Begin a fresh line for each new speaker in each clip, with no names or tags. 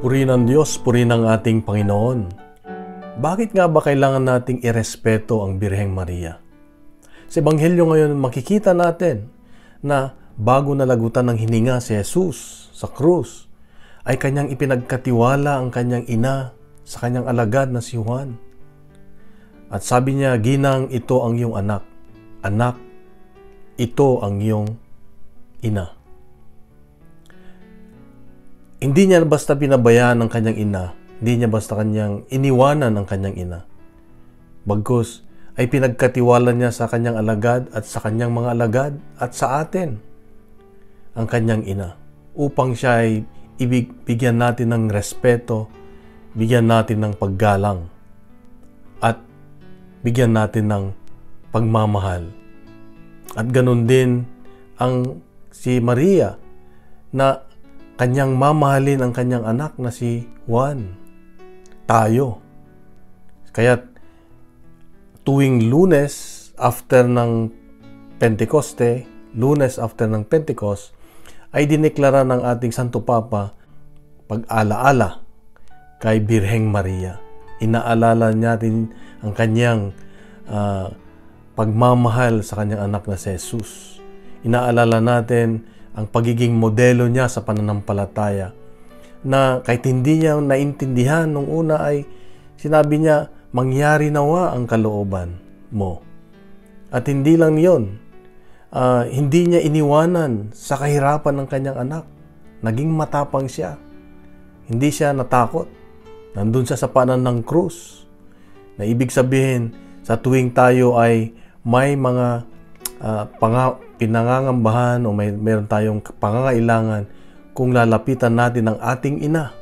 Purihin ng Diyos, purihin ng ating Panginoon. Bakit nga ba kailangan nating irespeto ang Birheng Maria? Sa Ebanghelyo ngayon, makikita natin na bago nalagutan ng hininga si Jesus sa krus, ay kanyang ipinagkatiwala ang kanyang ina sa kanyang alagad na si Juan. At sabi niya, "Ginang, ito ang iyong anak. Anak, ito ang iyong ina." Hindi niya basta pinabayaan ang kanyang ina, hindi niya basta kanyang iniwanan ang kanyang ina. Bagkus ay pinagkatiwala niya sa kanyang alagad at sa kanyang mga alagad at sa atin ang kanyang ina upang siya ay bigyan natin ng respeto, bigyan natin ng paggalang at bigyan natin ng pagmamahal. At ganun din ang si Maria na kanyang mamahalin ang kanyang anak na si Juan. Tayo. Kaya tuwing Lunes after ng Pentecoste, Lunes after ng Pentecost, ay dineklara ng ating Santo Papa pag-alaala kay Birheng Maria. Inaalala natin ang kanyang pagmamahal sa kanyang anak na si Jesus. Inaalala natin ang pagiging modelo niya sa pananampalataya na kahit hindi niya naintindihan nung una ay sinabi niya, "Mangyari nawa ang kalooban mo." At hindi lang yun, hindi niya iniwanan sa kahirapan ng kanyang anak. Naging matapang siya. Hindi siya natakot. Nandun siya sa paanan ng krus. Na ibig sabihin, sa tuwing tayo ay may mga pinangangambahan o meron tayong pangangailangan, kung lalapitan natin ang ating ina.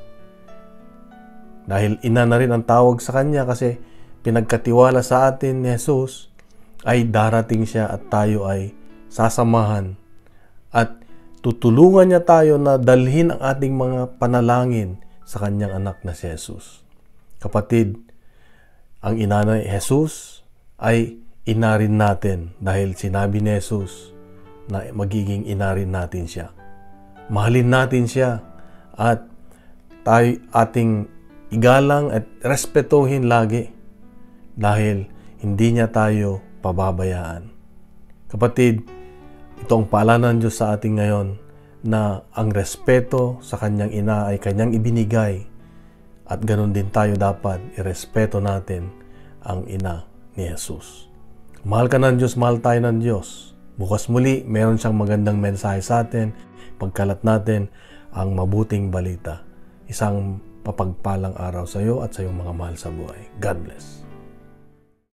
Dahil ina na rin ang tawag sa kanya kasi pinagkatiwala sa atin ni Jesus, ay darating siya at tayo ay sasamahan at tutulungan niya tayo na dalhin ang ating mga panalangin sa kanyang anak na si Jesus. Kapatid, ang ina ni Jesus ay ina rin natin dahil sinabi ni Jesus na magiging ina rin natin siya. Mahalin natin siya at tayo ating igalang at respetuhin lagi dahil hindi niya tayo pababayaan. Kapatid, ito ang paalala ng Diyos sa atin ngayon na ang respeto sa kanyang ina ay kanyang ibinigay at ganoon din tayo dapat irespeto natin ang ina ni Jesus. Mahal ka ng Diyos, mahal tayo ng Diyos. Bukas muli, meron siyang magandang mensahe sa atin. Pagkalat natin ang mabuting balita. Isang papagpalang araw sa iyo at sa iyong mga mahal sa buhay. God bless.